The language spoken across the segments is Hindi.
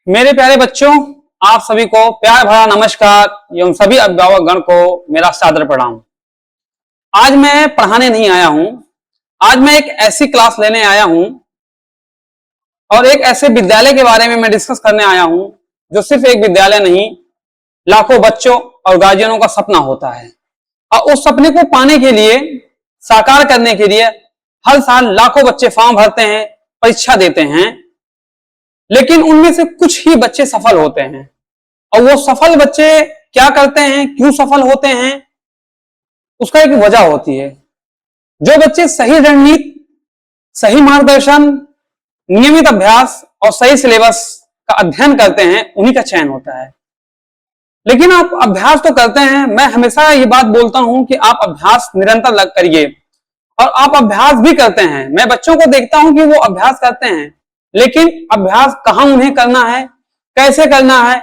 मेरे प्यारे बच्चों, आप सभी को प्यार भरा नमस्कार एवं सभी अभिभावक गण को मेरा सादर प्रणाम। आज मैं पढ़ाने नहीं आया हूं, आज मैं एक ऐसी क्लास लेने आया हूं और एक ऐसे विद्यालय के बारे में मैं डिस्कस करने आया हूं जो सिर्फ एक विद्यालय नहीं, लाखों बच्चों और गार्जियनों का सपना होता है। और उस सपने को पाने के लिए, साकार करने के लिए हर साल लाखों बच्चे फॉर्म भरते हैं, परीक्षा देते हैं, लेकिन उनमें से कुछ ही बच्चे सफल होते हैं। और वो सफल बच्चे क्या करते हैं, क्यों सफल होते हैं, उसका एक वजह होती है। जो बच्चे सही रणनीति, सही मार्गदर्शन, नियमित अभ्यास और सही सिलेबस का अध्ययन करते हैं, उन्हीं का चयन होता है। लेकिन आप अभ्यास तो करते हैं, मैं हमेशा ये बात बोलता हूं कि आप अभ्यास निरंतर करिए और आप अभ्यास भी करते हैं। मैं बच्चों को देखता हूं कि वो अभ्यास करते हैं, लेकिन अभ्यास कहां उन्हें करना है, कैसे करना है,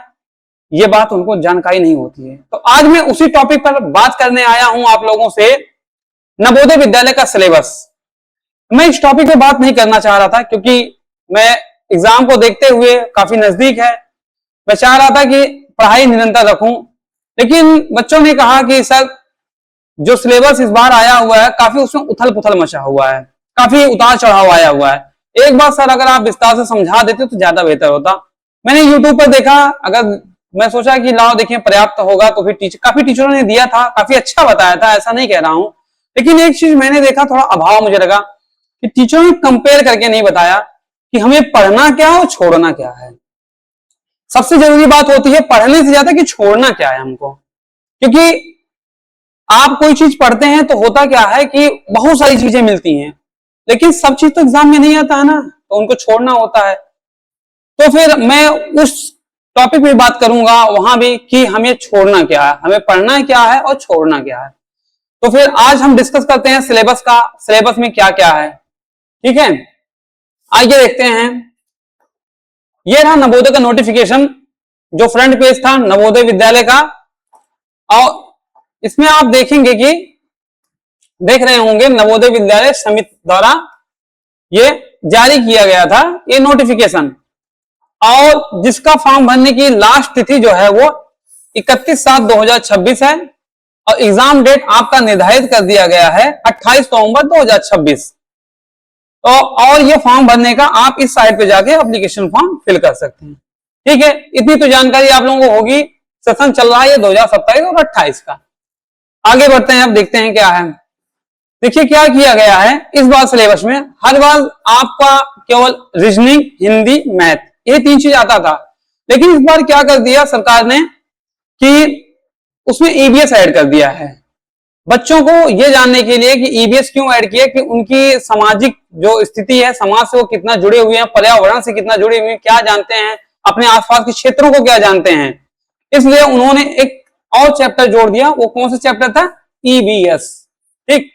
ये बात उनको जानकारी नहीं होती है। तो आज मैं उसी टॉपिक पर बात करने आया हूं आप लोगों से, नवोदय विद्यालय का सिलेबस। मैं इस टॉपिक पे बात नहीं करना चाह रहा था क्योंकि मैं एग्जाम को देखते हुए, काफी नजदीक है, मैं चाह रहा था कि पढ़ाई निरंतर रखूं। लेकिन बच्चों ने कहा कि सर, जो सिलेबस इस बार आया हुआ है, काफी उसमें उथल पुथल मचा हुआ है, काफी उतार चढ़ाव आया हुआ है। एक बार सर अगर आप विस्तार से समझा देते तो ज्यादा बेहतर होता। मैंने यूट्यूब पर देखा, अगर मैं सोचा कि लाओ देखिए पर्याप्त होगा, तो फिर काफी टीचरों ने दिया था, काफी अच्छा बताया था, ऐसा नहीं कह रहा हूं। लेकिन एक चीज मैंने देखा, थोड़ा अभाव मुझे लगा कि टीचरों ने कंपेयर करके नहीं बताया कि हमें पढ़ना क्या है और छोड़ना क्या है। सबसे जरूरी बात होती है पढ़ने से ज्यादा कि छोड़ना क्या है हमको। क्योंकि आप कोई चीज पढ़ते हैं तो होता क्या है कि बहुत सारी चीजें मिलती हैं, लेकिन सब चीज तो एग्जाम में नहीं आता है ना, तो उनको छोड़ना होता है। तो फिर मैं उस टॉपिक पे बात करूंगा वहां भी कि हमें छोड़ना क्या है, हमें पढ़ना क्या है और छोड़ना क्या है। तो फिर आज हम डिस्कस करते हैं सिलेबस का, सिलेबस में क्या क्या है। ठीक है, आइए देखते हैं। ये रहा नवोदय का नोटिफिकेशन, जो फ्रंट पेज था नवोदय विद्यालय का। और इसमें आप देखेंगे कि देख रहे होंगे नवोदय विद्यालय समिति द्वारा ये जारी किया गया था ये नोटिफिकेशन, और जिसका फॉर्म भरने की लास्ट तिथि जो है वो 31/7/2026 है और एग्जाम डेट आपका निर्धारित कर दिया गया है 28 नवंबर 2026। तो और ये फॉर्म भरने का आप इस साइट पे जाके एप्लीकेशन फॉर्म फिल कर सकते हैं। ठीक है, इतनी तो जानकारी आप लोगों को होगी। सेशन चल रहा है 2027 और 28 का। आगे बढ़ते हैं, अब देखते हैं क्या है। देखिए क्या किया गया है इस बार सिलेबस में। हर बार आपका केवल रीजनिंग, हिंदी, मैथ, ये तीन चीज आता था, लेकिन इस बार क्या कर दिया सरकार ने कि उसमें ईवीएस ऐड कर दिया है। बच्चों को यह जानने के लिए कि ईवीएस क्यों ऐड किया, कि उनकी सामाजिक जो स्थिति है, समाज से वो कितना जुड़े हुए हैं, पर्यावरण से कितना जुड़े हुए हैं, क्या जानते हैं, अपने आसपास के क्षेत्रों को क्या जानते हैं। इसलिए उन्होंने एक और चैप्टर जोड़ दिया। वो कौन सा चैप्टर था? ईवीएस, ठीक,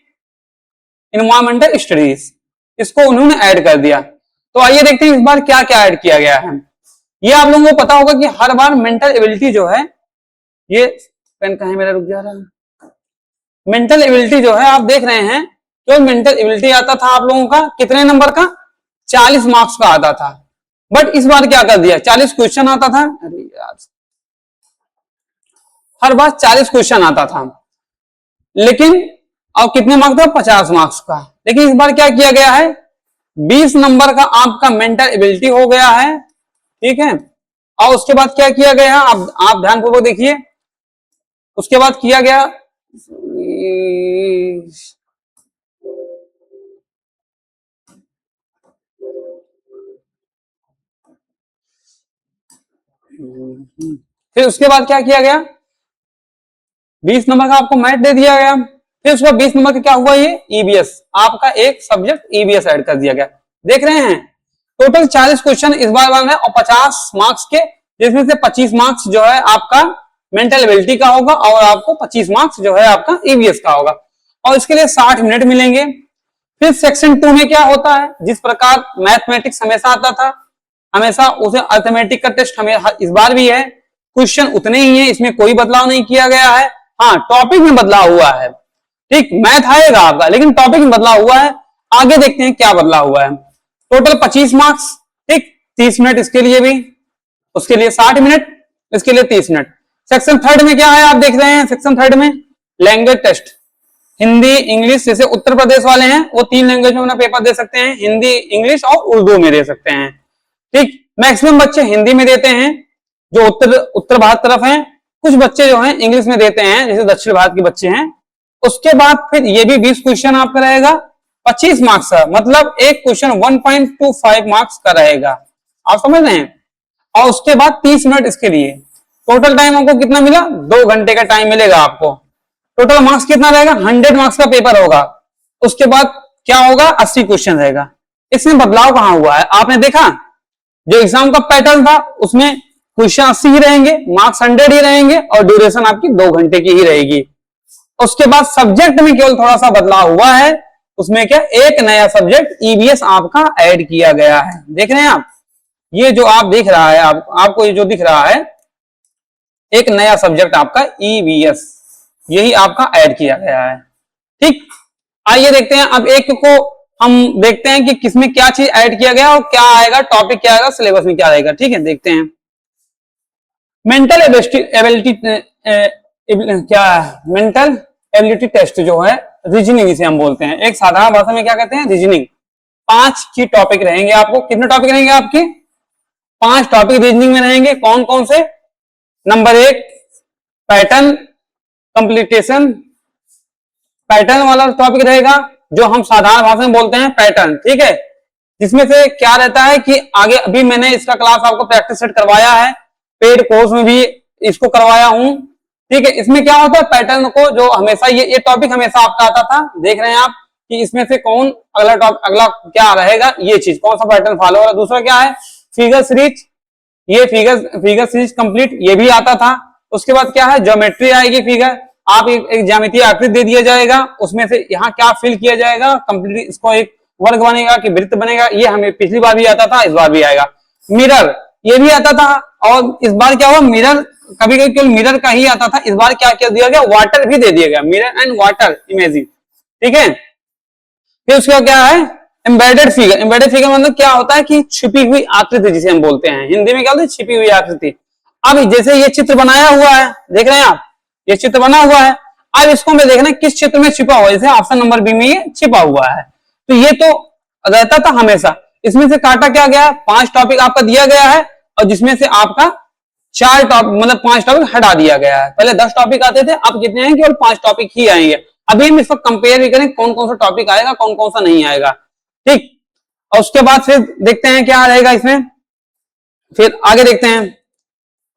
इन्वायरमेंटल स्टडीज, इसको उन्होंने ऐड कर दिया। तो आइए देखते हैं इस बार क्या क्या ऐड किया गया है। ये आप लोगों को पता होगा कि हर बार मेंटल एबिलिटी जो है, ये पेन कहाँ है मेरा, रुक जा रहा है। मेंटल एबिलिटी जो है आप देख रहे हैं, तो मेंटल एबिलिटी आता था आप लोगों का कितने नंबर का? 40 मार्क्स का आता था। बट इस बार क्या कर दिया, 40 क्वेश्चन आता था। अरे यार, हर बार 40 क्वेश्चन आता था, लेकिन और कितने मार्क्स था? 50 मार्क्स का। लेकिन इस बार क्या किया गया है, 20 नंबर का आपका मेंटल एबिलिटी हो गया है। ठीक है, और उसके बाद क्या किया गया है, आप ध्यानपूर्वक देखिए। उसके बाद किया गया फिर उसके बाद क्या किया गया, 20 नंबर का आपको मैथ दे दिया गया। फिर उसके बाद 20 नंबर का क्या हुआ, ये ईवीएस, आपका एक सब्जेक्ट ईवीएस ऐड कर दिया गया। देख रहे हैं, टोटल 40 क्वेश्चन इस बार वाला है और 50 मार्क्स के, जिसमें से 25 मार्क्स जो है आपका मेंटल एबिलिटी का होगा और आपको 25 मार्क्स जो है आपका ईवीएस का होगा, और इसके लिए 60 मिनट मिलेंगे। फिर सेक्शन 2 में क्या होता है, जिस प्रकार मैथमेटिक्स हमेशा आता था, हमेशा उसे अर्थमेटिक का टेस्ट हमें इस बार भी है। क्वेश्चन उतने ही है, इसमें कोई बदलाव नहीं किया गया है। हाँ, टॉपिक में बदलाव हुआ है। ठीक, मैथ आएगा आपका, लेकिन टॉपिक में बदलाव हुआ है। आगे देखते हैं क्या बदलाव हुआ है। टोटल 25 मार्क्स, ठीक, 30 मिनट इसके लिए भी। उसके लिए 60 मिनट, इसके लिए 30 मिनट। सेक्शन थर्ड में क्या है आप देख रहे हैं, सेक्शन थर्ड में लैंग्वेज टेस्ट, हिंदी इंग्लिश, जैसे उत्तर प्रदेश वाले हैं वो 3 लैंग्वेज में अपना पेपर दे सकते हैं, हिंदी इंग्लिश और उर्दू में दे सकते हैं। ठीक, मैक्सिमम बच्चे हिंदी में देते हैं जो उत्तर भारत तरफ हैं, कुछ बच्चे जो हैं इंग्लिश में देते हैं जैसे दक्षिण भारत के बच्चे हैं। उसके बाद फिर ये भी 20 क्वेश्चन आपका रहेगा, 25 मार्क्स का, मतलब एक क्वेश्चन 1.25 मार्क्स का रहेगा, आप समझ रहे हैं। और उसके बाद 30 मिनट इसके लिए, टोटल टाइम आपको कितना मिला, 2 घंटे का टाइम मिलेगा आपको। टोटल मार्क्स कितना रहेगा, 100 मार्क्स का पेपर होगा। उसके बाद क्या होगा, 80 क्वेश्चन रहेगा। इसमें बदलाव कहां हुआ है आपने देखा, जो एग्जाम का पैटर्न था उसमें क्वेश्चन 80 ही रहेंगे, मार्क्स 100 ही रहेंगे और ड्यूरेशन आपकी 2 घंटे की ही रहेगी। उसके बाद सब्जेक्ट में केवल थोड़ा सा बदलाव हुआ है, उसमें क्या, एक नया सब्जेक्ट ईवीएस आपका ऐड किया गया है। देख रहे हैं आप, ये जो आप दिख रहा है, आपको ये जो दिख रहा है, एक नया सब्जेक्ट आपका ईवीएस, यही आपका ऐड किया गया है। ठीक, आइए देखते हैं अब एक को हम देखते हैं कि किसमें क्या चीज ऐड किया गया और क्या आएगा, टॉपिक क्या आएगा, सिलेबस में क्या आएगा। ठीक है, देखते हैं। मेंटल एबिलिटी क्या है, मेंटल एबिलिटी टेस्ट जो है, रीजनिंग इसे हम बोलते हैं, एक साधारण भाषा में क्या कहते हैं, रीजनिंग। 5 की टॉपिक रहेंगे आपको, कितने टॉपिक रहेंगे आपके, 5 टॉपिक रीजनिंग में रहेंगे। कौन कौन से, नंबर 1 पैटर्न कंप्लीटेशन, पैटर्न वाला टॉपिक रहेगा जो हम साधारण भाषा में बोलते हैं पैटर्न। ठीक है, जिसमें से क्या रहता है कि आगे अभी मैंने इसका क्लास आपको प्रैक्टिस सेट करवाया है, पेड कोर्स में भी इसको करवाया हूं। ठीक है, इसमें क्या होता है, पैटर्न को जो हमेशा ये टॉपिक हमेशा आपका आता था, देख रहे हैं आप कि इसमें से कौन अगला क्या रहेगा, ये चीज कौन सा पैटर्न फॉलो होगा। दूसरा क्या है, फिगर सीरीज, ये फिगर सीरीज कंप्लीट, ये भी आता था। उसके बाद क्या है, ज्योमेट्री आएगी, फिगर आप एक ज्यामितीय आकृति दे दिया जाएगा, उसमें से यहाँ क्या फिल किया जाएगा, कंप्लीट इसको एक वर्ग बनेगा कि वृत्त बनेगा, ये हमें पिछली बार भी आता था, इस बार भी आएगा। मिरर, ये भी आता था, और इस बार क्या हुआ, मिरर कभी कभी केवल मिरर का ही आता था, इस बार क्या क्या दिया गया, वाटर भी दे दिया गया, मिरर एंड वाटर इमेजिंग। ठीक है, फिर उसका क्या है, एम्बेडेड फिगर। एम्बेडेड फिगर मतलब क्या होता है कि छिपी हुई आकृति, जिसे हम बोलते हैं, हिंदी में क्या बोलते हैं, छिपी हुई आकृति। अब जैसे ये चित्र बनाया हुआ है, देख रहे हैं आप, ये चित्र बना हुआ है, अब इसको हमें देखना है किस चित्र में छिपा हुआ है, जैसे ऑप्शन नंबर बी में ये छिपा हुआ है, तो ये तो रहता था हमेशा। इसमें से काटा क्या गया, 5 टॉपिक आपका दिया गया है, और जिसमें से आपका 4 टॉपिक मतलब 5 टॉपिक हटा दिया गया है। पहले 10 टॉपिक आते थे, अब कितने आएंगे, केवल 5 टॉपिक ही आएंगे। अभी हम इसको कंपेयर भी करें कौन कौन सा टॉपिक आएगा, कौन कौन सा नहीं आएगा। ठीक, और उसके बाद फिर देखते हैं क्या रहेगा इसमें, फिर आगे देखते हैं।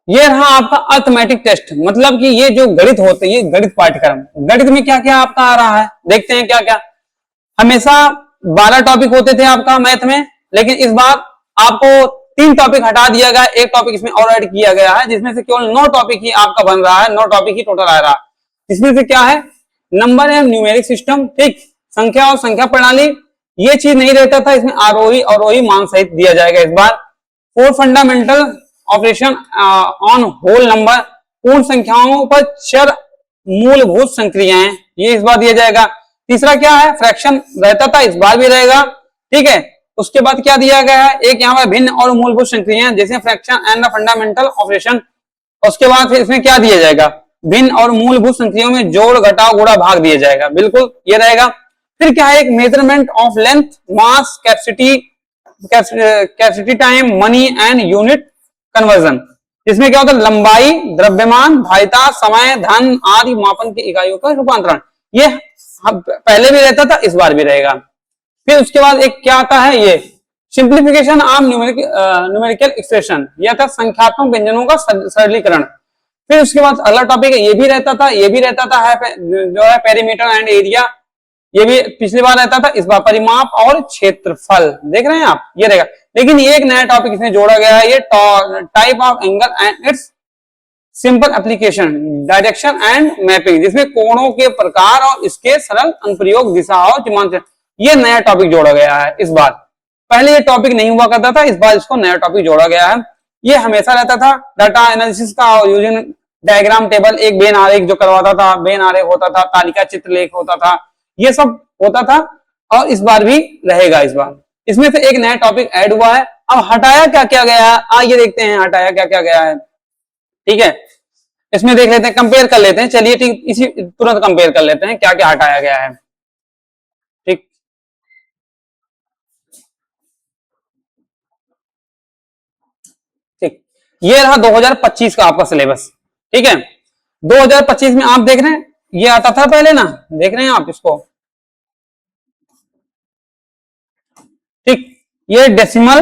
ये रहा आपका अर्थमेटिक टेस्ट, मतलब कि ये जो गणित होते हैं, ये गणित पाठ्यक्रम, गणित में क्या क्या आपका आ रहा है, देखते हैं क्या क्या। हमेशा 12 टॉपिक होते थे आपका मैथ में, लेकिन इस बार आपको 3 टॉपिक हटा दिया गया, एक टॉपिक इसमें और ऐड किया गया है, जिसमें से केवल 9 टॉपिक ही आपका बन रहा है, 9 टॉपिक ही टोटल आ रहा है। इसमें से क्या है, नंबर एंड न्यूमेरिक सिस्टम, ठीक, संख्या और संख्या प्रणाली, ये चीज नहीं रहता था, इसमें आरोही अवरोही मान सहित दिया जाएगा इस बार। 4 fundamental operation on whole number, पूर्ण संख्याओं पर चर मूलभूत संक्रियाएं, ये इस बार दिया जाएगा। तीसरा क्या है, फ्रैक्शन रहता था, इस बार भी रहेगा। ठीक है, उसके बाद क्या दिया गया है, एक यहाँ पर भिन्न और मूलभूत संक्रियाएं, जैसे फ्रैक्शन एंड फंडामेंटल ऑपरेशन। उसके बाद फिर इसमें क्या दिया जाएगा, भिन्न और मूलभूत संख्याओं में जोड़ घटाव गुणा भाग दिया जाएगा, बिल्कुल ये रहेगा। फिर क्या है, एक measurement of length, mass, capacity time, money and unit conversion, जिसमें क्या होता है, लंबाई, द्रव्यमान, धारिता, समय, धन आदि मापन की इकाइयों का रूपांतरण, ये पहले भी रहता था, इस बार भी रहेगा। फिर उसके बाद एक क्या आता है, ये सिंप्लीफिकेशन ऑफ न्यूमेरिकल एक्सप्रेशन, यह था संख्यात्मक व्यंजनों का सरलीकरण। फिर उसके बाद अगला टॉपिक है, ये भी रहता था, ये भी रहता था जो है पेरीमीटर एंड एरिया, ये भी पिछली बार रहता था, इस बार परिमाप और क्षेत्रफल, देख रहे हैं आप, ये रहेगा। लेकिन ये एक नया टॉपिक इसमें जोड़ा गया है, ये type of angle and it's simple application, direction and mapping, जिसमें कोणों के प्रकार और इसके सरल अनुप्रयोग, दिशा और सीमांत, ये नया टॉपिक जोड़ा गया है इस बार। पहले ये टॉपिक नहीं हुआ करता था, इस बार इसको नया टॉपिक जोड़ा गया है। ये हमेशा रहता था डाटा एनालिसिस का, और यूजिंग डायग्राम टेबल, एक बेन आरेख जो करवाता था, बेन आरेख होता था, तालिका चित्रलेख होता था, ये सब होता था, और इस बार भी रहेगा इस बार। इसमें से एक नया टॉपिक ऐड हुआ है। अब हटाया क्या क्या गया है, आइए देखते हैं हटाया क्या क्या गया है। ठीक है, इसमें देख लेते हैं, कंपेयर कर लेते हैं। चलिए ठीक, इसी तुरंत कंपेयर कर लेते हैं क्या क्या हटाया गया है। ठीक, ठीक, ये रहा 2025 का आपका सिलेबस। ठीक है, 2025 में आप देख रहे हैं ये आता था पहले ना, देख रहे हैं आप इसको। ठीक, ये डेसिमल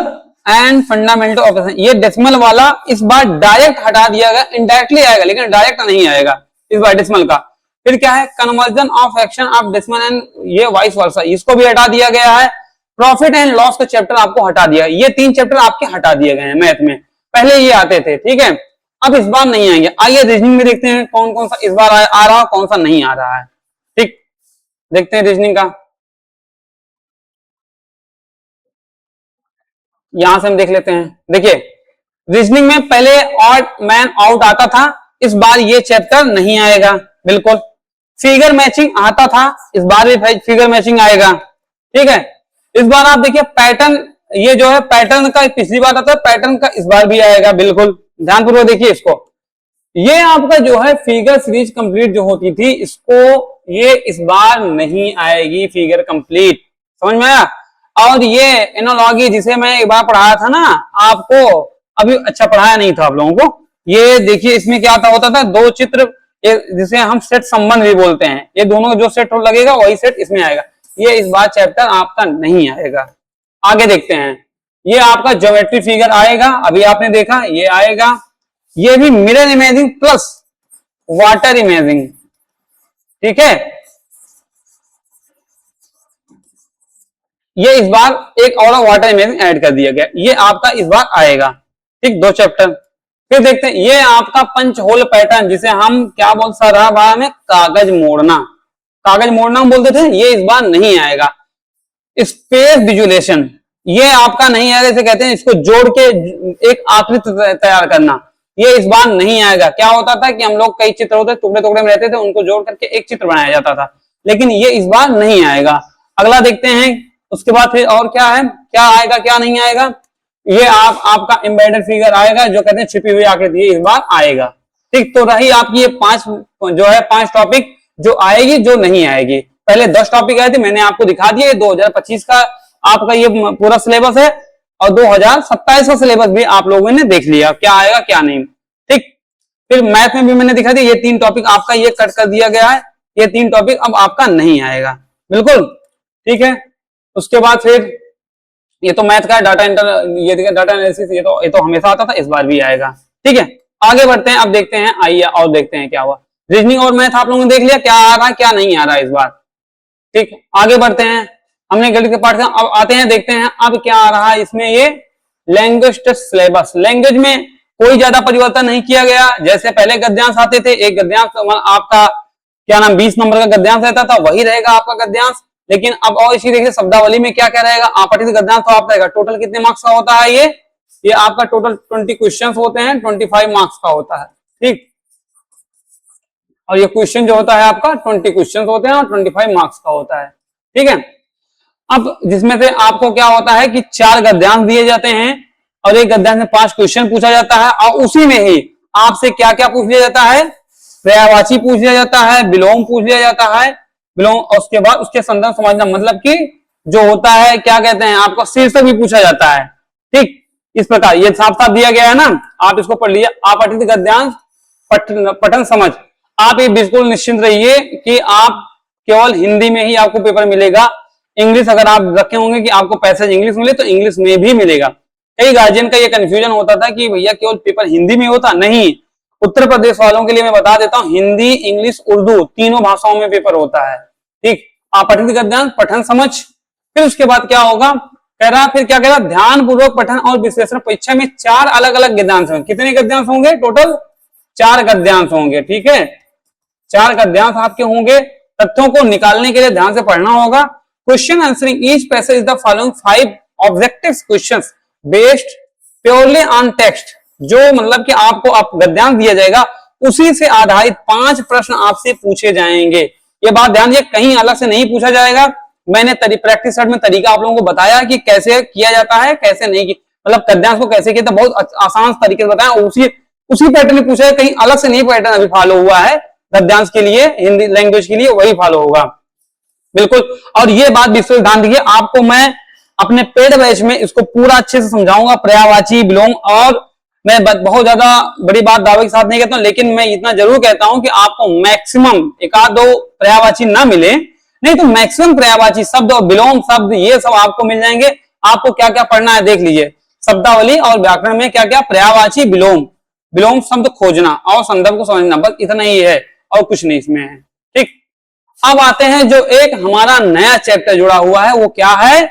एंड फंडामेंटल ऑपरेशन, ये डेसिमल वाला इस बार डायरेक्ट हटा दिया गया, इनडायरेक्टली आएगा लेकिन डायरेक्ट नहीं आएगा इस बार डेसिमल का। फिर क्या है, conversion of action of decimal and ये वाइस वर्सा, इसको भी हटा दिया गया है। प्रॉफिट एंड लॉस का चैप्टर आपको हटा दिया, ये 3 चैप्टर आपके हटा दिए गए हैं मैथ में, पहले ये आते थे। ठीक है, अब इस बार नहीं आएंगे। आइए रीजनिंग में देखते हैं कौन कौन सा इस बार आ रहा, कौन सा नहीं आ रहा है। ठीक, देखते हैं रीजनिंग का, यहां से हम देख लेते हैं। देखिए रीजनिंग में पहले ऑड मैन आउट आता था, इस बार ये चैप्टर नहीं आएगा बिल्कुल। फिगर मैचिंग आता था, इस बार भी फिगर मैचिंग आएगा। ठीक है, इस बार आप देखिए पैटर्न, ये जो है पैटर्न का पिछली बार आता था, पैटर्न का इस बार भी आएगा बिल्कुल, ध्यानपूर्वक देखिए इसको। ये आपका जो है फिगर सीरीज कंप्लीट जो होती थी, इसको ये इस बार नहीं आएगी फिगर कंप्लीट, समझ में आया। और ये एनालॉजी जिसे मैं एक बार पढ़ाया था ना आपको, अभी अच्छा पढ़ाया नहीं था आप लोगों को, ये देखिए इसमें क्या होता था, 2 चित्र जिसे हम सेट संबंध भी बोलते हैं, ये दोनों जो सेट लगेगा वही सेट इसमें आएगा। ये इस बार चैप्टर आपका नहीं आएगा। आगे देखते हैं, ये आपका ज्योमेट्री फिगर आएगा, अभी आपने देखा ये आएगा। ये भी mirror imaging plus water imaging. ठीक है, ये इस बार एक और वाटर इमेजिंग ऐड कर दिया गया, ये आपका इस बार आएगा। ठीक, 2 चैप्टर। फिर देखते हैं ये आपका पंच होल पैटर्न, जिसे हम क्या बोल रहा में कागज मोड़ना, कागज मोड़ना बोलते थे, ये इस बार नहीं आएगा। स्पेस विजुलेशन ये आपका नहीं आएगा, जैसे कहते हैं इसको जोड़ के एक आकृति तैयार करना, ये इस बार नहीं आएगा। क्या होता था कि हम लोग कई चित्र होते टुकड़े टुकड़े में रहते थे, उनको जोड़ करके एक चित्र बनाया जाता था, लेकिन ये इस बार नहीं आएगा। अगला देखते हैं, उसके बाद फिर और क्या है, क्या आएगा क्या नहीं आएगा। ये आपका एम्बेडेड फिगर आएगा, जो कहते हैं छिपी हुई आकृति, इस बार आएगा। ठीक, तो रही आपकी ये 5 टॉपिक जो आएगी जो नहीं आएगी। पहले 10 टॉपिक आए थे, मैंने आपको दिखा दिया। 2025 का आपका ये पूरा सिलेबस है, और 2027 का सिलेबस भी आप लोगों ने देख लिया, क्या आएगा क्या नहीं। ठीक, फिर मैथ में भी मैंने दिखा दिया, ये 3 टॉपिक आपका ये कट कर दिया गया है, ये 3 टॉपिक अब आपका नहीं आएगा बिल्कुल। ठीक है, उसके बाद फिर ये तो मैथ का डाटा ये डाटा एनालिसिस, ये तो हमेशा आता था, इस बार भी आएगा। ठीक है, आगे बढ़ते हैं, अब देखते हैं, आइए और देखते हैं क्या हुआ। रीजनिंग और मैथ आप लोगों ने देख लिया क्या आ रहा है क्या नहीं आ रहा है इस बार। ठीक, आगे बढ़ते हैं, हमने गणित के पाठ का, अब आते हैं देखते हैं अब क्या आ रहा है इसमें। ये लैंग्वेज टेस्ट सिलेबस, लैंग्वेज में कोई ज्यादा परिवर्तन नहीं किया गया। जैसे पहले गद्यांश आते थे, एक गद्यांश आपका क्या नाम 20 नंबर का गद्यांश रहता था, वही रहेगा आपका गद्यांश। लेकिन अब और इसी देखिए शब्दावली में क्या क्या रहेगा, आपत्ति गद्यांश तो आपका रहेगा। टोटल कितने मार्क्स का होता है ये आपका टोटल 20 क्वेश्चंस होते हैं, 25 मार्क्स का होता है। ठीक, और ये क्वेश्चन जो होता है आपका 20 क्वेश्चन होते हैं और 25 मार्क्स का होता है। ठीक है, अब जिसमें से आपको क्या होता है कि 4 गद्यांश दिए जाते हैं, और एक गद्यांश में 5 क्वेश्चन पूछा जाता है, और उसी में ही आपसे क्या क्या पूछ लिया जाता है, पर्यायवाची पूछ लिया जाता है, विलोम पूछ लिया जाता है, विलोम, और उसके बाद उसके संदर्भ समझना, मतलब कि जो होता है क्या कहते हैं आपको शीर्षक भी पूछा जाता है। ठीक, इस प्रकार ये साफ साफ दिया गया है ना, आप इसको पढ़ लीजिए। आपत्ति गद्यांश पठन समझ, आप ये बिल्कुल निश्चिंत रहिए कि आप केवल हिंदी में ही आपको पेपर मिलेगा। इंग्लिश अगर आप रखे होंगे कि आपको पैसेज इंग्लिश मिले, तो इंग्लिश में भी मिलेगा। कई गार्जियन का ये कंफ्यूजन होता था कि भैया केवल पेपर हिंदी में होता, नहीं, उत्तर प्रदेश वालों के लिए मैं बता देता हूं, हिंदी इंग्लिश उर्दू तीनों भाषाओं में पेपर होता है। ठीक, आपत्ति गद्यांश पठन समझ। फिर उसके बाद क्या होगा, कह रहा फिर क्या कह रहा, ध्यान पूर्वक पठन और विश्लेषण। परीक्षा में 4 अलग अलग गद्यांश होंगे। कितने गद्यांश होंगे टोटल, 4 गद्यांश होंगे। ठीक है, 4 गद्यांश आपके होंगे। तथ्यों को निकालने के लिए ध्यान से पढ़ना होगा। Question answering each passage is the following 5 objective questions based purely on text. जो मतलब कि आपको आप गद्यांश दिया जाएगा, उसी से आधारित 5 प्रश्न आपसे पूछे जाएंगे। ये बात ध्यान दीजिए, कहीं अलग से नहीं पूछा जाएगा। मैंने प्रैक्टिस सेट में तरीका आप लोगों को बताया कि कैसे किया जाता है, कैसे नहीं की, मतलब गद्यांश को कैसे किया, तो बहुत आसान तरीके से बताया। उसी उसी पैटर्न में पूछा है, कहीं अलग से नहीं पैटर्न अभी फॉलो हुआ है गद्यांश के लिए, हिंदी लैंग्वेज के लिए वही फॉलो होगा बिल्कुल। और ये बात विशेष ध्यान दीजिए, आपको मैं अपने पेड बैच में इसको पूरा अच्छे से समझाऊंगा, पर्यायवाची विलोम। और मैं बहुत ज्यादा बड़ी बात दावे के साथ नहीं कहता हूं, लेकिन मैं इतना जरूर कहता हूं कि आपको मैक्सिमम एक आध दो पर्यायवाची ना मिले, नहीं तो मैक्सिमम पर्यायवाची शब्द और विलोम शब्द ये सब आपको मिल जाएंगे। आपको क्या क्या पढ़ना है देख लीजिए, शब्दावली और व्याकरण में क्या क्या पर्यायवाची विलोम, विलोम शब्द खोजना और संदर्भ को समझना, बस इतना ही है और कुछ नहीं इसमें है। ठीक, अब आते हैं जो एक हमारा नया चैप्टर जुड़ा हुआ है, वो क्या है,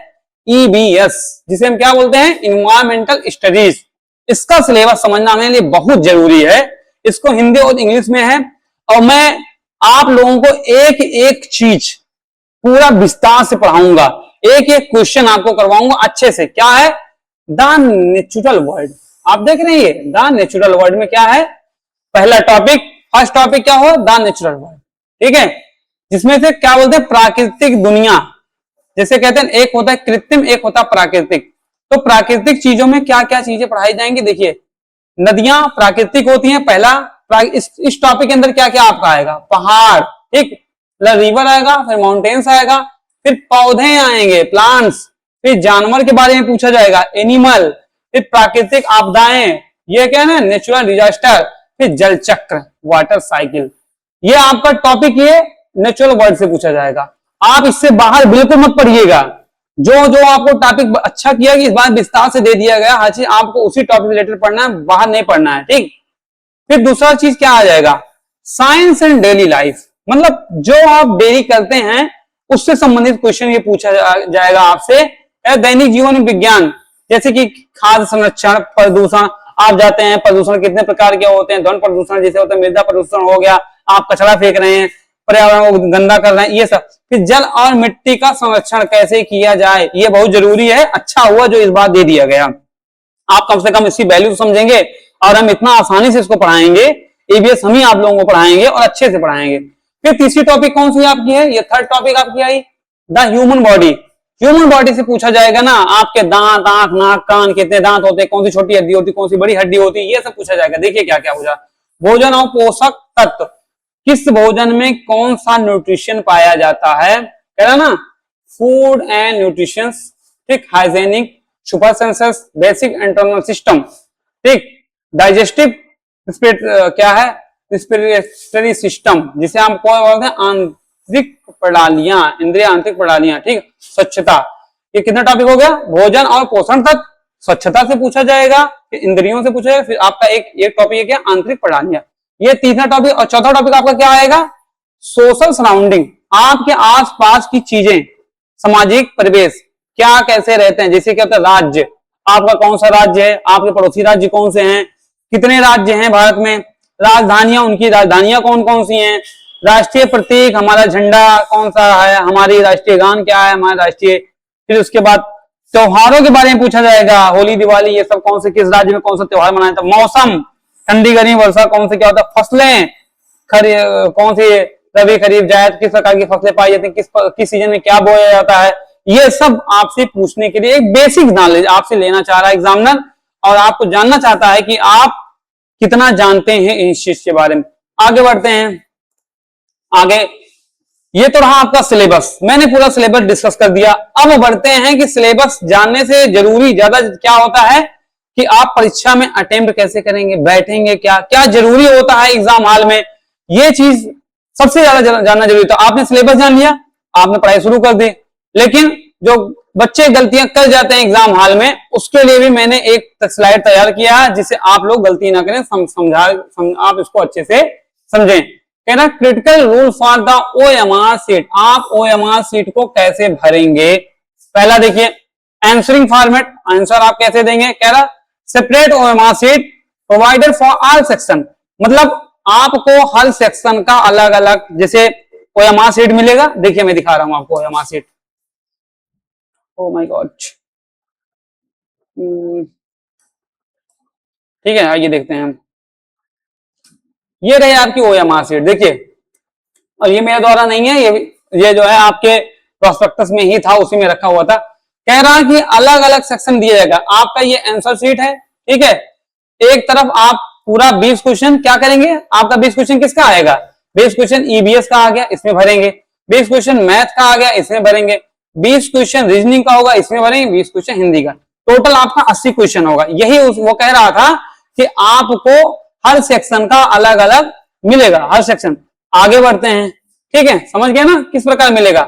ईबीएस, जिसे हम क्या बोलते हैं, इन्वायरमेंटल स्टडीज। इसका सिलेबस समझना मेरे लिए बहुत जरूरी है, इसको हिंदी और इंग्लिश में है। और मैं आप लोगों को एक एक चीज पूरा विस्तार से पढ़ाऊंगा, एक एक क्वेश्चन आपको करवाऊंगा अच्छे से। क्या है, द नेचुरल वर्ल्ड, आप देख रहे हैं द नेचुरल वर्ल्ड में क्या है, पहला टॉपिक, फर्स्ट टॉपिक क्या हो, द नेचुरल वर्ल्ड। ठीक है, जिसमें से क्या बोलते हैं, प्राकृतिक दुनिया, जैसे कहते हैं एक होता है कृत्रिम, एक होता है प्राकृतिक। तो प्राकृतिक चीजों में क्या क्या चीजें पढ़ाई जाएंगी, देखिए नदियां प्राकृतिक होती हैं, पहला इस टॉपिक के अंदर क्या क्या आपका आएगा, पहाड़, ठीक, रिवर आएगा, फिर माउंटेन्स आएगा, फिर पौधे आएंगे, प्लांट्स, फिर जानवर के बारे में पूछा जाएगा, एनिमल, फिर प्राकृतिक आपदाएं, ये क्या है ना, नेचुरल डिजास्टर, फिर जल चक्र, वाटर साइकिल। ये आपका टॉपिक ये नेचुरल वर्ल्ड से पूछा जाएगा। आप इससे बाहर बिल्कुल मत पढ़िएगा, जो जो आपको टॉपिक अच्छा किया कि इस बार विस्तार से दे दिया गया, हर चीज आपको उसी टॉपिक रिलेटेड पढ़ना है, बाहर नहीं पढ़ना है। ठीक, फिर दूसरा चीज क्या आ जाएगा, साइंस एंड डेली लाइफ, मतलब जो आप डेली करते हैं उससे संबंधित क्वेश्चन ये पूछा जाएगा आपसे। दैनिक जीवन विज्ञान, जैसे कि खाद्य संरक्षण, प्रदूषण, आप जाते हैं प्रदूषण कितने प्रकार के होते हैं, ध्वनि प्रदूषण जैसे होता है, मृदा प्रदूषण हो गया, आप कचरा फेंक रहे हैं, पर्यावरण को गंदा कर रहे हैं, ये सब। फिर जल और मिट्टी का संरक्षण कैसे किया जाए, ये बहुत जरूरी है। अच्छा हुआ जो इस बार दे दिया गया, आप कम से कम इसकी वैल्यू समझेंगे और हम इतना आसानी से इसको पढ़ाएंगे, ईबीएस हम ही आप लोगों को पढ़ाएंगे और अच्छे से पढ़ाएंगे। फिर तीसरी टॉपिक कौन सी आपकी है, ये थर्ड टॉपिक आपकी आई, the human body. Human body से पूछा जाएगा ना, आपके दांत, आंख, नाक, कान, कितने दांत होते हैं, कौन सी छोटी हड्डी होती है, कौन सी बड़ी हड्डी होती है, ये सब पूछा जाएगा। देखिए क्या क्या पूछा, भोजन और पोषक तत्व, किस भोजन में कौन सा न्यूट्रिशन पाया जाता है, कह रहा ना, फूड एंड न्यूट्रिशन, ठीक, hygienic, super census, basic internal system, ठीक, डाइजेस्टिव, क्या है, रेस्पिरेटरी सिस्टम, जिसे हम कौन बोलते हैं, आंतरिक प्रणालियां, इंद्रिय आंतरिक प्रणालियां, ठीक, स्वच्छता। ये कितना टॉपिक हो गया, भोजन और पोषण तक, स्वच्छता से पूछा जाएगा, फिर इंद्रियों से पूछा जाएगा, फिर आपका एक टॉपिक है क्या, आंतरिक प्रणालियां, ये तीसरा टॉपिक। और चौथा टॉपिक आपका क्या आएगा, सोशल सराउंडिंग, आपके आसपास की चीजें, सामाजिक परिवेश, क्या कैसे रहते हैं, जैसे क्या होता है, राज्य, आपका कौन सा राज्य है, आपके पड़ोसी राज्य कौन से हैं, कितने राज्य हैं भारत में, राजधानियां, उनकी राजधानियां कौन कौन सी हैं, राष्ट्रीय प्रतीक, हमारा झंडा कौन सा है, हमारी राष्ट्रीय गान क्या है, हमारा राष्ट्रीय। फिर उसके बाद त्योहारों के बारे में पूछा जाएगा, होली, दिवाली, ये सब कौन से, किस राज्य में कौन सा त्योहार मनाया जाता है, मौसम, ठंडी, गर्मी, वर्षा, कौन से क्या होता है, फसलें, कौन सी रबी, खरीफ, जायद, किस प्रकार की फसलें पाई जाती है, किस सीजन में क्या बोया जाता है, ये सब आपसे पूछने के लिए एक बेसिक नॉलेज आपसे लेना चाह रहा है एग्जामिनर, और आपको जानना चाहता है कि आप कितना जानते हैं इस चीज के बारे में। आगे बढ़ते हैं, आगे ये तो रहा आपका सिलेबस, मैंने पूरा सिलेबस डिस्कस कर दिया। अब बढ़ते हैं कि सिलेबस जानने से जरूरी ज्यादा क्या होता है कि आप परीक्षा में अटेम्प्ट कैसे करेंगे, बैठेंगे क्या क्या जरूरी होता है एग्जाम हॉल में, ये चीज सबसे ज्यादा जानना जरूरी। तो आपने सिलेबस जान लिया, आपने पढ़ाई शुरू कर दी, लेकिन जो बच्चे गलतियां कर जाते हैं एग्जाम हॉल में, उसके लिए भी मैंने एक स्लाइड तैयार किया है जिससे आप लोग गलती ना करें, आप इसको अच्छे से समझें। कहना critical rule for the OMR sheet, आप ओएमआर सीट को कैसे भरेंगे। पहला देखिए आंसरिंग फॉर्मेट, आंसर आप कैसे देंगे, कह रहा separate OMR sheet provided for all section, मतलब आपको हर सेक्शन का अलग अलग जैसे ओएमआर सीट मिलेगा। देखिए मैं दिखा रहा हूं आपको OMR sheet, oh my God, ठीक है आइए देखते हैं हम। ये रहे आपकी ओएमआर सीट, देखिए, और ये मेरे द्वारा नहीं है, ये जो है आपके प्रोस्पेक्टस में ही था, उसी में रखा हुआ था। कह रहा है कि अलग अलग सेक्शन दिया जाएगा। आपका ये आंसर शीट है, ठीक है। एक तरफ आप पूरा 20 क्वेश्चन क्या करेंगे, आपका 20 क्वेश्चन किसका आएगा, 20 क्वेश्चन ईबीएस का आ गया, इसमें भरेंगे। 20 क्वेश्चन मैथ का आ गया, इसमें भरेंगे। 20 क्वेश्चन रीजनिंग का होगा, इसमें भरेंगे। 20 क्वेश्चन हिंदी का, टोटल आपका 80 क्वेश्चन होगा। यही वो कह रहा था कि आपको हर सेक्शन का अलग अलग मिलेगा, हर सेक्शन। आगे बढ़ते हैं, ठीक है, समझ गए ना किस प्रकार मिलेगा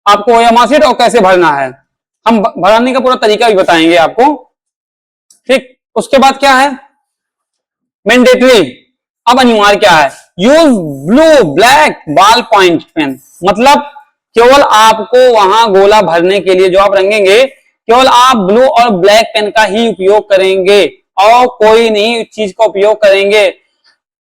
आपको ओएमआर शीट और कैसे भरना है। हम भरने का पूरा तरीका भी बताएंगे आपको, ठीक। उसके बाद क्या है, मैंडेटरी। अब अनिवार्य क्या है, use blue black ball point pen, मतलब केवल आपको वहां गोला भरने के लिए जो आप रंगेंगे, केवल आप ब्लू और ब्लैक पेन का ही उपयोग करेंगे और कोई नहीं चीज का उपयोग करेंगे।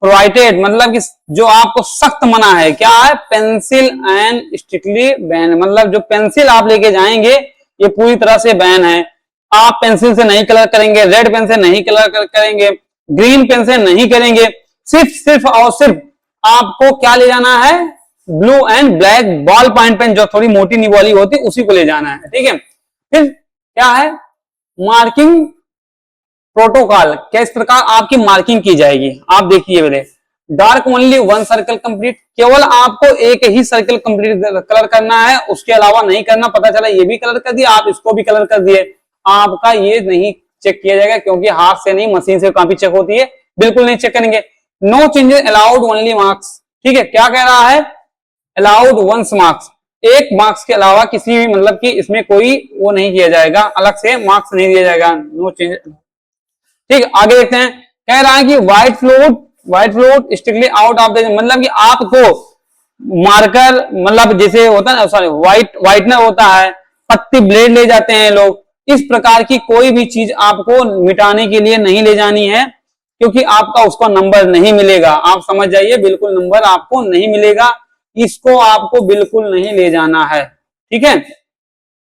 प्रोवाइडेड मतलब कि जो आपको सख्त मना है, क्या है, पेंसिल एंड स्ट्रिक्टली बैन, मतलब जो पेंसिल आप लेके जाएंगे ये पूरी तरह से बैन है। आप पेंसिल से नहीं कलर करेंगे, रेड पेन से नहीं कलर करेंगे, ग्रीन पेन से नहीं करेंगे। सिर्फ और सिर्फ आपको क्या ले जाना है, blue and black ball point pen, जो थोड़ी मोटी निवाली होती है उसी को ले जाना है, ठीक है। फिर क्या है, मार्किंग प्रोटोकॉल, किस प्रकार आपकी मार्किंग की जाएगी। आप देखिए पहले, dark only one circle complete, केवल आपको एक ही सर्कल कंप्लीट कलर करना है, उसके अलावा नहीं करना। पता चला ये भी कलर कर दिया, आप इसको भी कलर कर दिए, आपका ये नहीं चेक किया जाएगा, क्योंकि हाथ से नहीं मशीन से काफी चेक होती है, बिल्कुल नहीं चेक करेंगे। No changes allowed only marks, ठीक है। क्या कह रहा है, अलाउड वंस मार्क्स, एक मार्क्स के अलावा किसी भी, मतलब कि इसमें कोई वो नहीं किया जाएगा, अलग से मार्क्स नहीं दिया जाएगा। नो चेंजेस, ठीक। आगे देखते हैं, कह रहा है कि white float strictly out of the, मतलब कि आपको मार्कर, मतलब जैसे होता है ना, सॉरी व्हाइटनर होता है, पत्ती ब्लेड ले जाते हैं लोग, इस प्रकार की कोई भी चीज आपको मिटाने के लिए नहीं ले जानी है, क्योंकि आपका उसका नंबर नहीं मिलेगा। आप समझ जाइए, बिल्कुल नंबर आपको नहीं मिलेगा, इसको आपको बिल्कुल नहीं ले जाना है, ठीक है।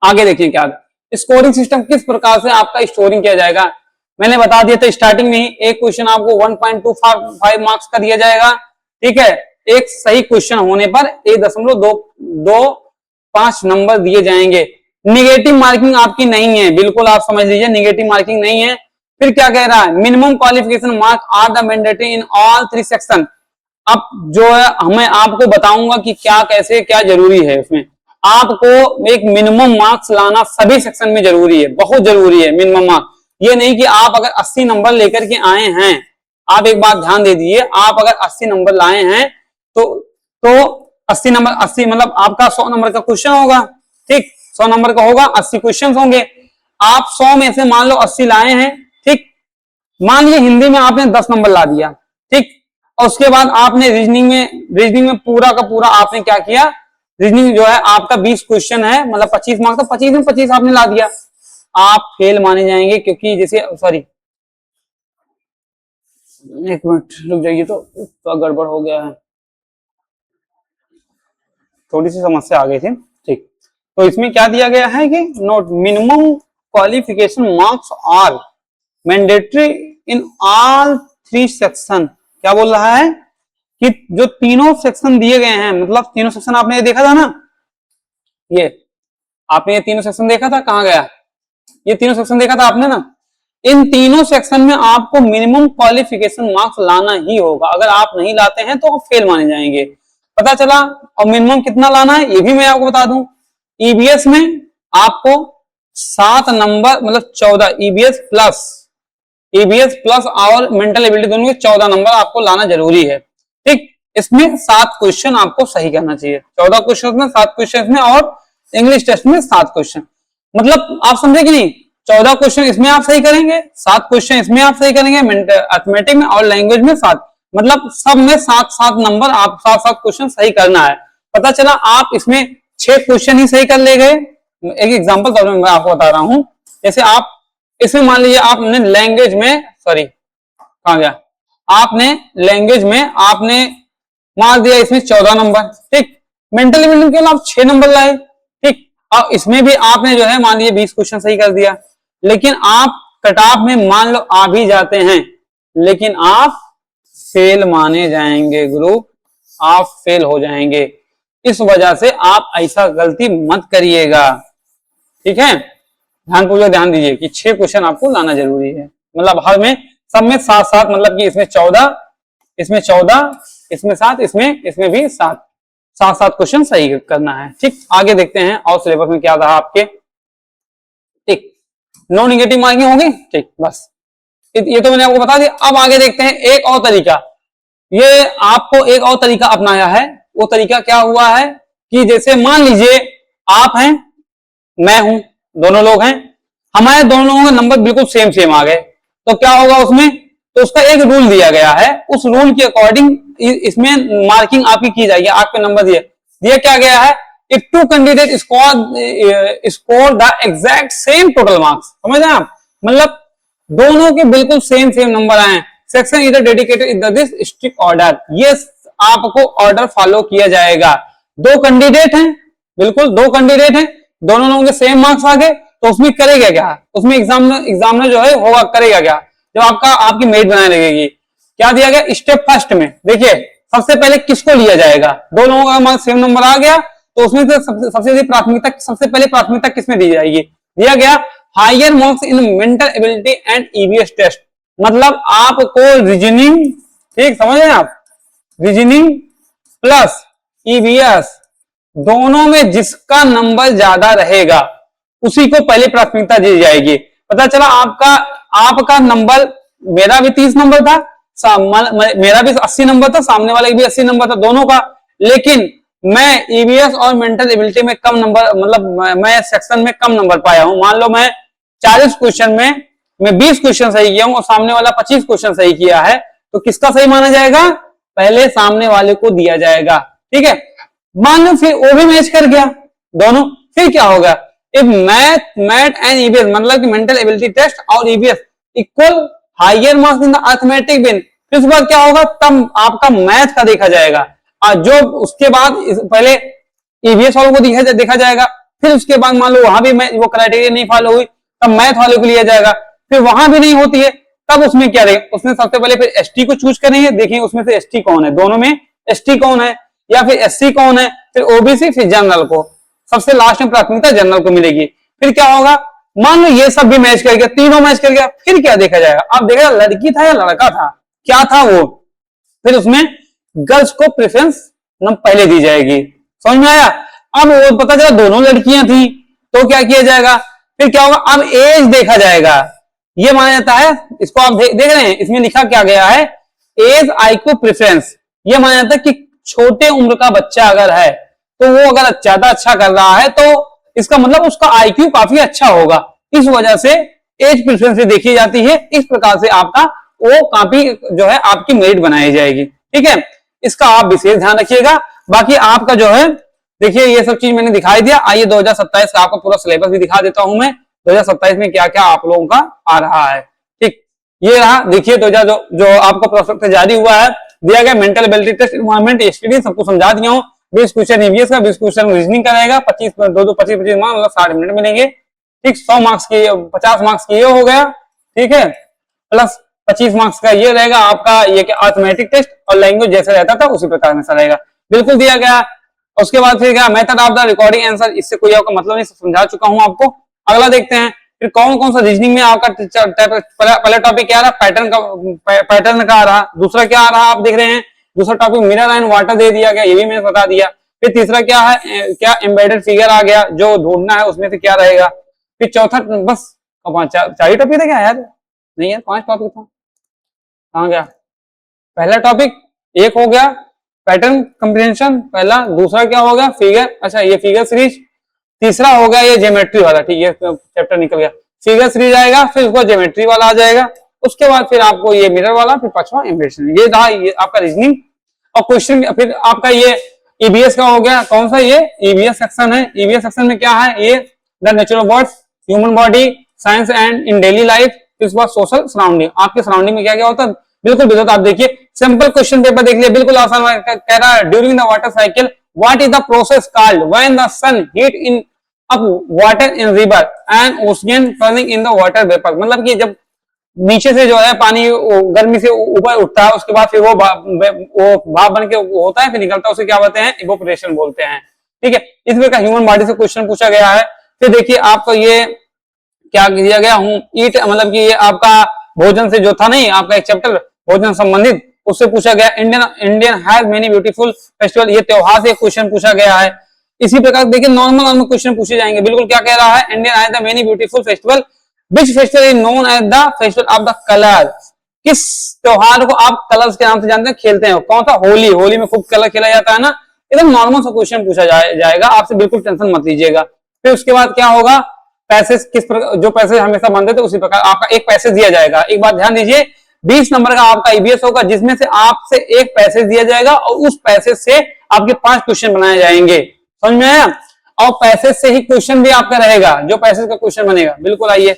आगे देखिए क्या स्कोरिंग सिस्टम, किस प्रकार से आपका स्कोरिंग किया जाएगा। मैंने बता दिया था स्टार्टिंग में ही, एक क्वेश्चन आपको 1.25 मार्क्स का दिया जाएगा, ठीक है। एक सही क्वेश्चन होने पर 1.225 नंबर दिए जाएंगे। निगेटिव मार्किंग आपकी नहीं है, बिल्कुल आप समझ लीजिए, निगेटिव मार्किंग नहीं है। फिर क्या कह रहा है, minimum qualification mark are the mandatory in all 3 section. अब जो है हमें आपको बताऊंगा कि क्या कैसे क्या जरूरी है उसमें। आपको एक मिनिमम मार्क्स लाना सभी सेक्शन में जरूरी है, बहुत जरूरी है मिनिमम मार्क्स। ये नहीं कि आप अगर 80 नंबर लेकर के आए हैं, आप एक बात ध्यान दे दीजिए, आप अगर 80 नंबर लाए हैं तो 80 नंबर, 80 मतलब आपका 100 नंबर का क्वेश्चन होगा, ठीक, 100 नंबर का होगा, 80 क्वेश्चन होंगे। आप 100 में से मान लो 80 लाए हैं, ठीक। मान लीजिए हिंदी में आपने 10 नंबर ला दिया, ठीक, और उसके बाद आपने रीजनिंग में पूरा का पूरा आपने क्या किया, रीजनिंग जो है आपका 20 क्वेश्चन है, मतलब 25 मार्क्स, तो 25 में 25 आपने ला दिया, आप फेल माने जाएंगे। क्योंकि जैसे, सॉरी एक मिनट रुक जाइए, तो गड़बड़ हो गया है, थोड़ी सी समस्या आ गई थी, ठीक। तो इसमें क्या दिया गया है कि note minimum qualification marks are mandatory in all 3 section. क्या बोल रहा है कि जो तीनों सेक्शन दिए गए हैं, मतलब तीनों सेक्शन आपने देखा था ना, ये आपने ये तीनों सेक्शन देखा था, कहां गया, ये तीनों सेक्शन देखा था आपने ना। इन तीनों सेक्शन में आपको मिनिमम क्वालिफिकेशन मार्क्स लाना ही होगा, अगर आप नहीं लाते हैं तो आप फेल माने जाएंगे। पता चला, और मिनिमम कितना लाना है ये भी मैं आपको बता दूं। ईबीएस में आपको 7 नंबर, मतलब 14 ईबीएस प्लस और मेंटल एबिलिटी दोनों के 14 नंबर आपको लाना जरूरी है, ठीक। इसमें 7 क्वेश्चन आपको सही करना चाहिए, 14 क्वेश्चन में 7 क्वेश्चन में, और इंग्लिश टेस्ट में 7 क्वेश्चन, मतलब आप समझे कि नहीं, 14 क्वेश्चन इसमें आप सही करेंगे, 7 क्वेश्चन इसमें आप सही करेंगे, अर्थमेटिक में और लैंग्वेज में 7, मतलब सब में 7-7 नंबर, आप 7-7 क्वेश्चन सही करना है। पता चला आप इसमें 6 क्वेश्चन ही सही कर ले गए। एक एग्जांपल तौर मैं आपको बता रहा हूं, जैसे आप इसमें मान लीजिए आपने लैंग्वेज में, सॉरी कहां गया, आपने लैंग्वेज में आपने मार दिया इसमें 14 नंबर, ठीक। मेंटल एबिलिटी के लिए आप 6 नंबर लाए, ठीक। और इसमें भी आपने जो है मान लीजिए 20 क्वेश्चन सही कर दिया, लेकिन आप कट ऑफ में मान लो आ भी जाते हैं, लेकिन आप फेल माने जाएंगे, ग्रुप आप फेल हो जाएंगे। इस वजह से आप ऐसा गलती मत करिएगा, ठीक है। ध्यानपूर्वक ध्यान दीजिए कि 6 क्वेश्चन आपको लाना जरूरी है, मतलब हर में सब में 7-7, मतलब कि इसमें 14, इसमें 14, इसमें 7, इसमें भी 7 क्वेश्चन सही करना है, ठीक। आगे देखते हैं और सिलेबस में क्या रहा आपके, ठीक। नो निगेटिव मार्किंग होगी, ठीक। बस ये तो मैंने आपको बता दिया। अब आगे देखते हैं एक और तरीका, ये आपको एक और तरीका अपनाया है। वो तरीका क्या हुआ है कि जैसे मान लीजिए आप हैं, मैं हूं, दोनों लोग हैं, हमारे दोनों लोगों के नंबर बिल्कुल सेम सेम आ गए, तो क्या होगा उसमें, तो उसका एक रूल दिया गया है, उस रूल के अकॉर्डिंग इसमें मार्किंग आपकी की जाएगी। आपके नंबर दिया क्या गया है, if two candidate score the exact same total marks, समझ रहे हैं आप, मतलब दोनों के बिल्कुल सेम सेम नंबर आए, सेक्शन इधर dedicated in this strict order, ये आपको ऑर्डर फॉलो किया जाएगा। 2 कैंडिडेट हैं, बिल्कुल 2 कैंडिडेट हैं, दोनों लोगों के सेम मार्क्स आ गए, तो उसमें करेगा क्या, उसमें एग्जामिनर जो है होगा करेगा क्या, जब आपकी मेरिट बनाने लगेगी, क्या दिया गया स्टेप फर्स्ट में, देखिए सबसे पहले किसको लिया जाएगा, 2 लोगों का मार्क्स सेम नंबर आ गया, तो उसमें से सबसे पहले प्राथमिकता किसमें दी जाएगी, दिया गया higher marks in mental ability and EVS test, मतलब आपको रीजनिंग, ठीक समझ रहे हैं आप, रीजनिंग प्लस ईवीएस दोनों में जिसका नंबर ज्यादा रहेगा उसी को पहले प्राथमिकता दी जाएगी। पता चला आपका नंबर, मेरा भी 30 नंबर था, मेरा भी 80 नंबर था, सामने वाले भी 80 नंबर था, दोनों का, लेकिन मैं ईवीएस और मेंटल एबिलिटी में कम नंबर, मतलब मैं सेक्शन में कम नंबर पाया हूं। मान लो मैं 40 क्वेश्चन में मैं 20 क्वेश्चन सही किया हूं और सामने वाला 25 क्वेश्चन सही किया है, तो किसका सही माना जाएगा, पहले सामने वाले को दिया जाएगा, ठीक है। मान लो फिर वो भी मैच कर गया दोनों, फिर क्या होगा, इफ मैथ एंड ईवीएस, मतलब कि मेंटल एबिलिटी टेस्ट और EVS equal higher marks in the arithmetic been, फिर उसके बाद क्या होगा, तब आपका मैथ का देखा जाएगा, और जो उसके बाद पहले ईवीएस वालों को देखा जाएगा, फिर उसके बाद मान लो वहां भी वो क्राइटेरिया नहीं फॉलो हुई, तब मैथ वाले को लिया जाएगा, फिर वहां भी नहीं होती है, तब उसमें क्या रहेगा, उसमें सबसे पहले फिर एसटी को चूज करेंगे, देखेंगे उसमें से एसटी कौन है, दोनों में एसटी कौन है, या फिर एससी कौन है, फिर ओबीसी, फिर जनरल को, सबसे लास्ट में प्राथमिकता जनरल को मिलेगी। फिर क्या होगा, मान लो ये सब भी मैच कर गया, तीनों मैच कर गया, फिर क्या देखा जाएगा, अब देखा लड़की था या लड़का था, क्या था वो, फिर उसमें गर्ल्स को प्रेफरेंस पहले दी जाएगी, समझ में आया। अब वो पता चला दोनों लड़कियां थी, तो क्या किया जाएगा, फिर क्या होगा, अब एज देखा जाएगा, ये माना जाता है, इसको आप देख रहे हैं, इसमें लिखा क्या गया है, एज आईक्यू प्रेफरेंस, ये माना जाता है कि छोटे उम्र का बच्चा अगर है तो वो अगर ज्यादा अच्छा कर रहा है तो इसका मतलब उसका आईक्यू काफी अच्छा होगा, इस वजह से एज प्रेफरेंस देखी जाती है, इस प्रकार से आपका वो काफी जो है आपकी मेरिट बनाई जाएगी, ठीक है। इसका आप विशेष ध्यान रखिएगा। बाकी आपका जो है देखिए ये सब चीज मैंने दिखाई दिया। आइए 2027 का आपको पूरा सिलेबस भी दिखा देता हूं मैं, 2027 में क्या क्या आप लोगों का आ रहा है, ठीक। ये रहा, देखिए जो आपको प्रोस्पेक्ट जारी हुआ है, दिया गया mental ability test, environment, experience, सबको समझा दिया हूं। 20 क्वेश्चन ईवीएस का, 20 क्वेश्चन रीजनिंग का रहेगा, 25 मार्क्स, मतलब 60 मिनट मिलेंगे, ठीक। 100 मार्क्स की, 50 मार्क्स की ये हो गया, ठीक है, प्लस 25 मार्क्स का ये रहेगा आपका, ये क्या अरिथमेटिक टेस्ट, और लैंग्वेज जैसे रहता था उसी प्रकार में रहेगा, बिल्कुल दिया गया। उसके बाद फिर क्या, method of the recording answer, इससे कोई आपका मतलब नहीं, समझा चुका हूं आपको। अगला देखते हैं फिर कौन कौन सा रीजनिंग में आपका पहला टॉपिक क्या रहा, पैटर्न का आ रहा, दूसरा क्या आ रहा आप देख रहे हैं, दूसरा टॉपिक मिरर एंड वाटर दे दिया गया, ये भी मैंने बता दिया। फिर तीसरा क्या है, क्या एम्बेडेड फिगर आ गया, जो ढूंढना है उसमें से क्या रहेगा। फिर चौथा, बस 4 ही टॉपिक थे क्या यार, नहीं यार 5 टॉपिक था, कहाँ गया। पहला टॉपिक एक हो गया पैटर्न कंप्रिहेंशन पहला, दूसरा क्या हो गया फिगर, अच्छा ये फिगर सीरीज, तीसरा हो गया ये ज्योमेट्री वाला, ठीक है चैप्टर निकल गया, फिगर सीरीज आएगा, फिर उसको ज्योमेट्री वाला आ जाएगा, उसके बाद फिर आपको ये मिरर वाला, फिर पांचवा एम्बेडेड, ये रहा ये आपका रीजनिंग और क्वेश्चन। फिर आपका ये ईबीएस का हो गया, कौन सा ये ईबीएस सेक्शन है, ईबीएस सेक्शन में क्या है, ये the natural words, human body, science and in daily life, फिर बाद सोशल सराउंडिंग, आपके सराउंडिंग में क्या क्या होता है, बिल्कुल आप देखिए सिंपल क्वेश्चन पेपर देख लिया, बिल्कुल आसान कह रहा है। During the water cycle what is the process called when the sun heat in up water in river and ocean turning in the water vapour, मतलब कि जब नीचे से जो है पानी गर्मी से ऊपर उठता है, उसके बाद फिर वो भाप बन के होता है, फिर निकलता है, उसे क्या बोलते हैं, इवोपरेशन बोलते हैं। ठीक है, इस प्रकार ह्यूमन बॉडी से क्वेश्चन पूछा गया है। फिर देखिए आपको ये क्या दिया गया, ईट मतलब कि ये आपका भोजन से जो था नहीं, आपका एक चैप्टर भोजन संबंधित, उससे पूछा गया। Indian has many beautiful festival, ये त्योहार से क्वेश्चन पूछा गया है। इसी प्रकार देखिए नॉर्मल क्वेश्चन पूछे जाएंगे। बिल्कुल क्या कह रहा है, Indian has the many beautiful festival, which festival is known as the festival of the colour, किस त्योहार को आप कलर्स के नाम से जानते हैं, खेलते हैं, कौन सा, होली, होली में खूब कलर खेला जाता है ना। एकदम नॉर्मल सा क्वेश्चन पूछा जाएगा आपसे, बिल्कुल टेंशन मत लीजिएगा। फिर उसके बाद क्या होगा, पैसेज किस प्रकार, जो पैसेज हमेशा बनते थे उसी प्रकार आपका एक पैसेज दिया जाएगा। एक बात ध्यान दीजिए, 20 नंबर का आपका ईबीएस होगा, जिसमें से आपसे एक पैसेज दिया जाएगा और उस पैसेज से आपके 5 क्वेश्चन बनाए जाएंगे। समझ में आया? और पैसेज से ही क्वेश्चन भी आपका रहेगा, जो पैसेज का क्वेश्चन बनेगा। बिल्कुल आइए,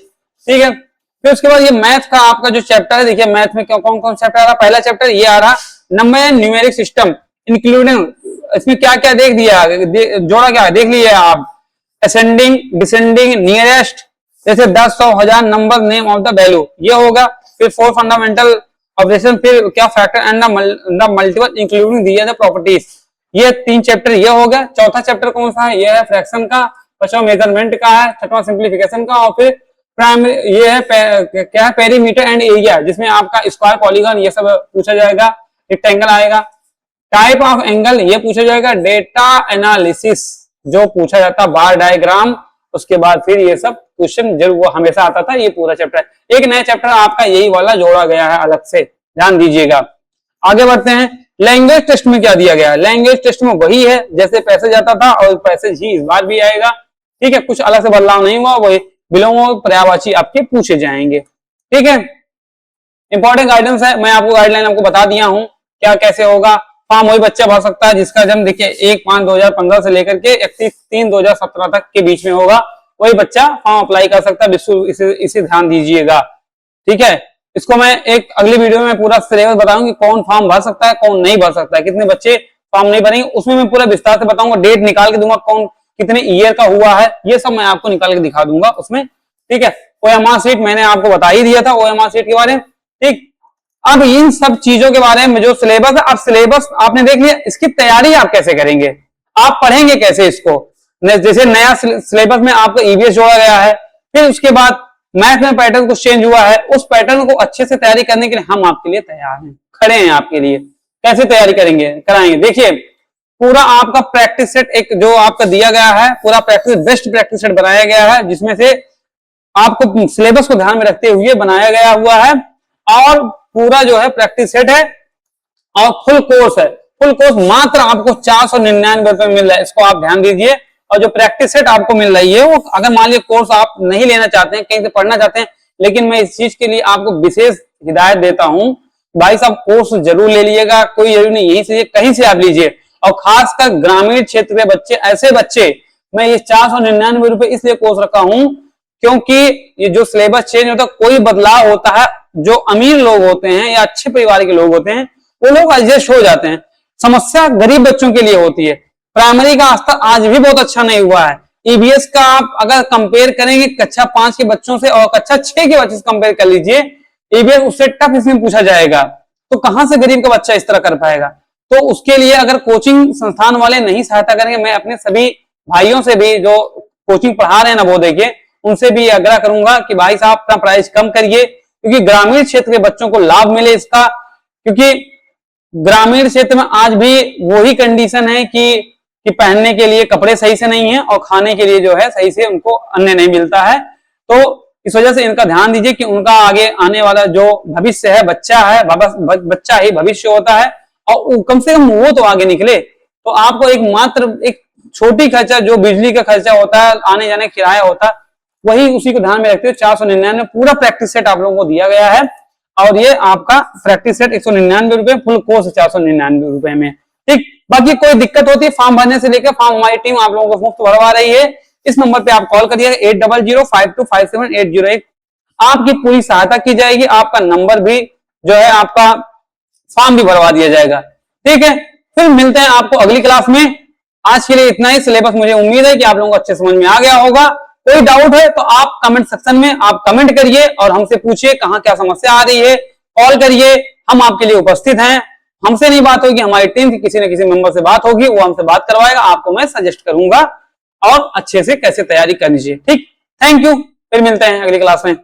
ठीक है। फिर उसके बाद ये मैथ का आपका जो चैप्टर है, देखिए मैथ में कौन कौन चैप्टर आ रहा, पहला चैप्टर ये आ रहा number and numeric system including, इसमें क्या क्या देख दिया, जोड़ा क्या है देख लिया आप, असेंडिंग, डिसेंडिंग, नियरेस्ट, जैसे 10, 100, 1000 number, name of the value, ये होगा। फिर 4 फंडामेंटल ऑपरेशन, फिर क्या factor and the multiple including the the properties, ये 3 चैप्टर ये हो गया। चौथा चैप्टर कौन सा है, ये है फ्रैक्शन का, पांचवा मेजरमेंट का है, छठवां सिंप्लीफिकेशन का, और फिर प्राइमरी ये है क्या है, पेरीमीटर एंड एरिया, जिसमें आपका स्क्वायर, पॉलीगन ये सब पूछा जाएगा, रेक्टेंगल आएगा। टाइप ऑफ एंगल ये पूछा जाएगा, डेटा एनालिसिस जो पूछा जाता, बार डायग्राम, उसके बाद फिर ये सब क्वेश्चन जरूर वो हमेशा आता था। ये पूरा चैप्टर, एक नया चैप्टर आपका यही वाला जोड़ा गया है अलग से, ध्यान दीजिएगा। आगे बढ़ते हैं, लैंग्वेज टेस्ट में क्या दिया गया है, लैंग्वेज टेस्ट में वही है जैसे पैसेज आता था, और पैसेज ही इस बार भी आएगा। ठीक है, कुछ अलग से बदलाव नहीं हुआ, वही विलोम पर्यायवाची आपके पूछे जाएंगे। ठीक है, इंपॉर्टेंट गाइडेंस है, मैं आपको गाइडलाइन आपको बता दिया हूं क्या कैसे होगा। फॉर्म वही बच्चा भर सकता है जिसका जन्म देखिए 1/5/2015 से लेकर के 31/3/2017 तक के बीच में होगा, वही बच्चा फॉर्म अप्लाई कर सकता है। इसे ध्यान दीजिएगा, ठीक है। इसको मैं एक अगली वीडियो में पूरा सिलेबस बताऊंगा कि कौन फॉर्म भर सकता है, कौन नहीं भर सकता है, कितने बच्चे फॉर्म नहीं भरेंगे, उसमें मैं पूरा विस्तार से बताऊंगा, डेट निकाल के दूंगा, कौन कितने ईयर का हुआ है, ये सब मैं आपको निकाल के दिखा दूंगा उसमें। ठीक है, ओएमआर शीट मैंने आपको बता ही दिया था, ओएमआर शीट के बारे में। ठीक, अब इन सब चीजों के बारे में जो सिलेबस है, अब सिलेबस आपने देख लिया, इसकी तैयारी आप कैसे करेंगे, आप पढ़ेंगे कैसे इसको। जैसे नया सिलेबस में आपको ईवीएस जोड़ा गया है, फिर उसके बाद मैथ में पैटर्न कुछ चेंज हुआ है, उस पैटर्न को अच्छे से तैयारी करने के लिए हम आपके लिए तैयार हैं, खड़े हैं आपके लिए। कैसे तैयारी करेंगे, कराएंगे, देखिए पूरा आपका प्रैक्टिस सेट एक जो आपका दिया गया है, पूरा प्रैक्टिस बेस्ट प्रैक्टिस सेट बनाया गया है, जिसमें से आपको सिलेबस को ध्यान में रखते हुए बनाया गया हुआ है, और पूरा जो है प्रैक्टिस सेट है और फुल कोर्स है। फुल कोर्स मात्र आपको 499 रुपए मिल रहा है, इसको आप ध्यान दीजिए। और जो प्रैक्टिस सेट आपको मिल रही है, वो अगर मान लीजिए कोर्स आप नहीं लेना चाहते हैं, कहीं से पढ़ना चाहते हैं, लेकिन मैं इस चीज के लिए आपको विशेष हिदायत देता हूं, भाई साहब कोर्स जरूर ले लीजिएगा, कोई जरूरी नहीं यहीं से कहीं से आप लीजिए। और खासकर ग्रामीण क्षेत्र के बच्चे, ऐसे बच्चे, मैं ये 499 रुपए इसलिए कोर्स रखा हूं क्योंकि ये जो सिलेबस चेंज होता है, कोई बदलाव होता है, जो अमीर लोग होते हैं या अच्छे परिवार के लोग होते हैं, वो लोग एडजस्ट हो जाते हैं। समस्या गरीब बच्चों के लिए होती है। प्राइमरी का स्तर आज भी बहुत अच्छा नहीं हुआ है। ईबीएस का आप अगर कंपेयर करेंगे कक्षा 5 के बच्चों से और कक्षा 6 के बच्चे से कंपेयर कर लीजिए, ईबीएस उससे टफ इसमें पूछा जाएगा, तो कहां से गरीब का बच्चा इस तरह कर पाएगा। तो उसके लिए अगर कोचिंग संस्थान वाले नहीं सहायता करेंगे, मैं अपने सभी भाइयों से भी जो कोचिंग पढ़ा रहे हैं ना, वो देखिए उनसे भी आग्रह करूंगा कि भाई साहब अपना प्राइस कम करिए, क्योंकि ग्रामीण क्षेत्र के बच्चों को लाभ मिले इसका। क्योंकि ग्रामीण क्षेत्र में आज भी वही कंडीशन है कि पहनने के लिए कपड़े सही से नहीं है और खाने के लिए जो है सही से उनको अन्न नहीं मिलता है। तो इस वजह से इनका ध्यान दीजिए कि उनका आगे आने वाला जो भविष्य है, बच्चा है, बच्चा ही भविष्य होता है, और कम से कम वो तो आगे निकले। तो आपको एक छोटी खर्चा, जो बिजली का खर्चा होता है, आने जाने का किराया होता है, वही उसी को ध्यान में रखते हुए 499 पूरा प्रैक्टिस सेट आप लोगों को दिया गया है। और ये आपका प्रैक्टिस सेट 199 रुपए, फुल कोर्स 499 रुपए में। ठीक, बाकी कोई दिक्कत होती है फॉर्म भरने से लेकर, फॉर्म हमारी टीम आप लोगों को मुफ्त भरवा रही है। इस नंबर पे आप कॉल करिएगा 8005257801। आपकी पूरी सहायता की जाएगी, आपका नंबर भी जो है, आपका फॉर्म भी भरवा दिया जाएगा। ठीक है, फिर मिलते हैं आपको अगली क्लास में। आज के लिए इतना ही। सिलेबस मुझे उम्मीद है कि आप लोगों को अच्छे समझ में आ गया होगा। कोई डाउट है तो आप कमेंट सेक्शन में आप कमेंट करिए और हमसे पूछिए कहाँ क्या समस्या आ रही है, कॉल करिए, हम आपके लिए उपस्थित हैं। हमसे नहीं बात होगी, हमारी टीम की किसी न किसी मेंबर से बात होगी, वो हमसे बात करवाएगा, आपको मैं सजेस्ट करूंगा और अच्छे से कैसे तैयारी करनी चाहिए। ठीक, थैंक यू, फिर मिलते हैं अगली क्लास में।